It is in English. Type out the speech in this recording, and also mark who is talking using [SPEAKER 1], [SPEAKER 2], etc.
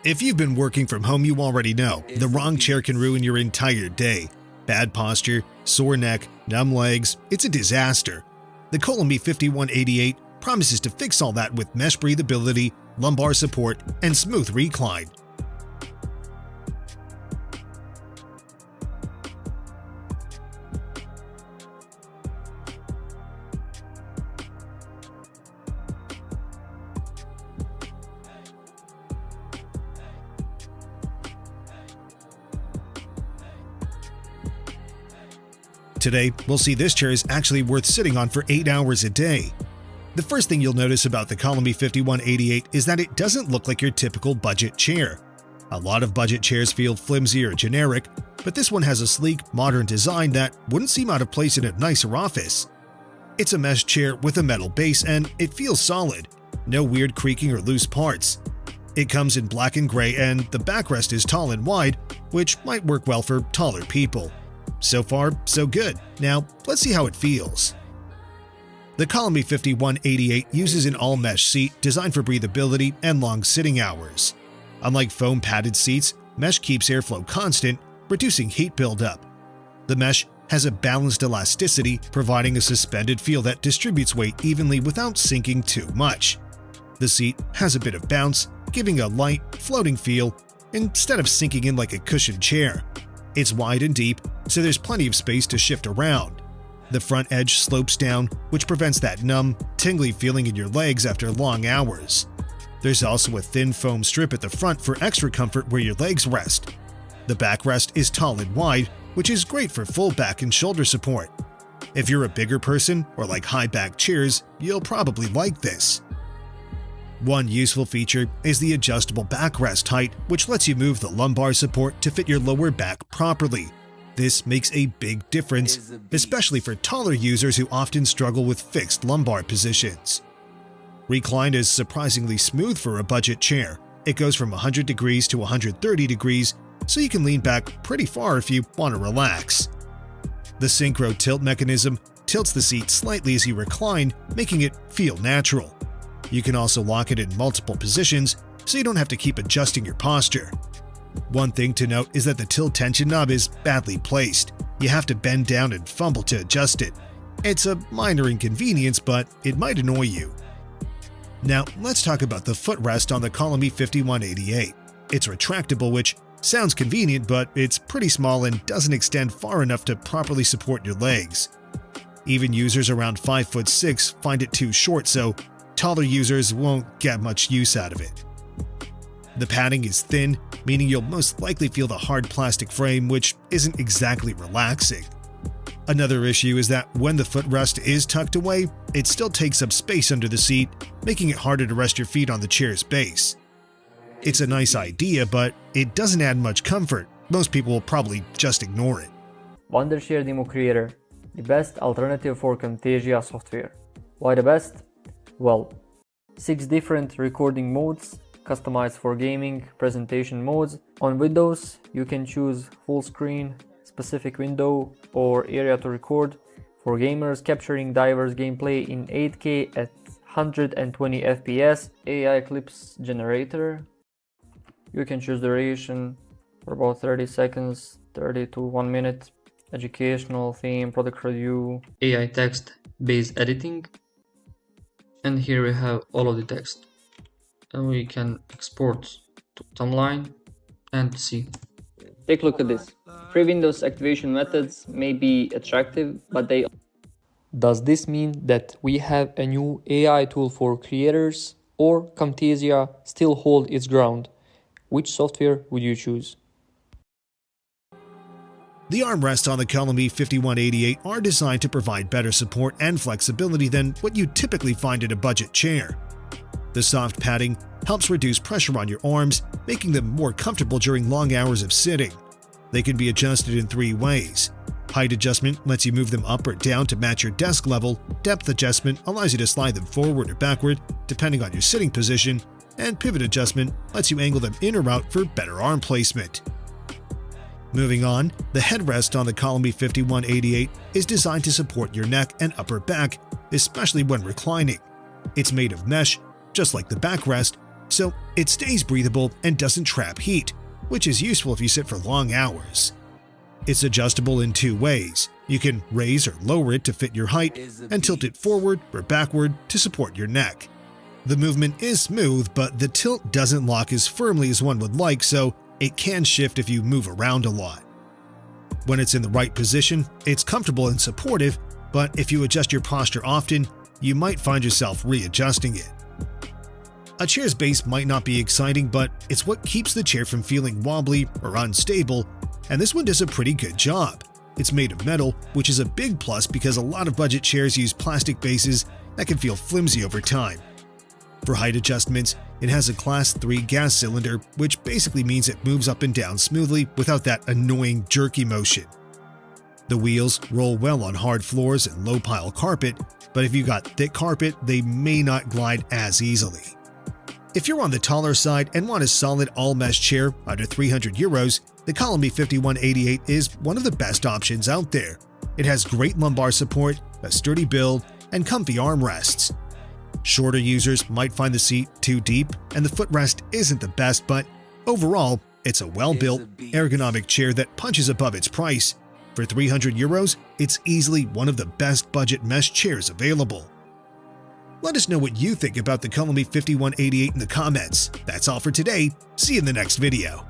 [SPEAKER 1] If you've been working from home, you already know the wrong chair can ruin your entire day. Bad posture, sore neck, numb legs, it's a disaster. The Colamy 5188 promises to fix all that with mesh breathability, lumbar support, and smooth recline. Today, we'll see this chair is actually worth sitting on for 8 hours a day. The first thing you'll notice about the Colamy 5188 is that it doesn't look like your typical budget chair. A lot of budget chairs feel flimsy or generic, but this one has a sleek, modern design that wouldn't seem out of place in a nicer office. It's a mesh chair with a metal base and it feels solid. No weird creaking or loose parts. It comes in black and gray and the backrest is tall and wide, which might work well for taller people. So far, so good. Now, let's see how it feels. The Colamy 5188 uses an all-mesh seat designed for breathability and long sitting hours. Unlike foam-padded seats, mesh keeps airflow constant, reducing heat buildup. The mesh has a balanced elasticity, providing a suspended feel that distributes weight evenly without sinking too much. The seat has a bit of bounce, giving a light, floating feel instead of sinking in like a cushioned chair. It's wide and deep, so there's plenty of space to shift around. The front edge slopes down, which prevents that numb, tingly feeling in your legs after long hours. There's also a thin foam strip at the front for extra comfort where your legs rest. The backrest is tall and wide, which is great for full back and shoulder support. If you're a bigger person or like high back chairs, you'll probably like this. One useful feature is the adjustable backrest height, which lets you move the lumbar support to fit your lower back properly. This makes a big difference, especially for taller users who often struggle with fixed lumbar positions. Recline is surprisingly smooth for a budget chair. It goes from 100 degrees to 130 degrees, so you can lean back pretty far if you want to relax. The synchro tilt mechanism tilts the seat slightly as you recline, making it feel natural. You can also lock it in multiple positions, so you don't have to keep adjusting your posture. One thing to note is that the tilt tension knob is badly placed. You have to bend down and fumble to adjust it. It's a minor inconvenience, but it might annoy you. Now, let's talk about the footrest on the Colamy 5188. It's retractable, which sounds convenient, but it's pretty small and doesn't extend far enough to properly support your legs. Even users around 5'6" find it too short, so taller users won't get much use out of it. The padding is thin, meaning you'll most likely feel the hard plastic frame, which isn't exactly relaxing. Another issue is that when the footrest is tucked away, it still takes up space under the seat, making it harder to rest your feet on the chair's base. It's a nice idea, but it doesn't add much comfort. Most people will probably just ignore it.
[SPEAKER 2] Wondershare Demo Creator, the best alternative for Camtasia software. Why the best? Well, 6 different recording modes, customized for gaming, presentation modes. On Windows, you can choose full screen, specific window, or area to record. For gamers, capturing diverse gameplay in 8K at 120 FPS, AI clips generator. You can choose duration for about 30 seconds, 30 to 1 minute, educational theme, product review, AI text-based editing. And here we have all of the text. And we can export to timeline and see. Take a look at this. Free Windows activation methods may be attractive, but they... Does this mean that we have a new AI tool for creators, or Camtasia still hold its ground? Which software would you choose?
[SPEAKER 1] The armrests on the Colamy 5188 are designed to provide better support and flexibility than what you typically find in a budget chair. The soft padding helps reduce pressure on your arms, making them more comfortable during long hours of sitting. They can be adjusted in 3 ways. Height adjustment lets you move them up or down to match your desk level. Depth adjustment allows you to slide them forward or backward, depending on your sitting position. And pivot adjustment lets you angle them in or out for better arm placement. Moving on, the headrest on the Colamy 5188 is designed to support your neck and upper back, especially when reclining. It's made of mesh, just like the backrest, so it stays breathable and doesn't trap heat, which is useful if you sit for long hours. It's adjustable in two ways. You can raise or lower it to fit your height and tilt it forward or backward to support your neck. The movement is smooth, but the tilt doesn't lock as firmly as one would like, so it can shift if you move around a lot. When it's in the right position, it's comfortable and supportive, but if you adjust your posture often, you might find yourself readjusting it. A chair's base might not be exciting, but it's what keeps the chair from feeling wobbly or unstable, and this one does a pretty good job. It's made of metal, which is a big plus because a lot of budget chairs use plastic bases that can feel flimsy over time. For height adjustments, it has a Class 3 gas cylinder, which basically means it moves up and down smoothly without that annoying jerky motion. The wheels roll well on hard floors and low-pile carpet, but if you got thick carpet, they may not glide as easily. If you're on the taller side and want a solid all-mesh chair under €300, the Colamy 5188 is one of the best options out there. It has great lumbar support, a sturdy build, and comfy armrests. Shorter users might find the seat too deep and the footrest isn't the best, but overall, it's a well-built, ergonomic chair that punches above its price. For €300, it's easily one of the best budget mesh chairs available. Let us know what you think about the Colamy 5188 in the comments. That's all for today. See you in the next video.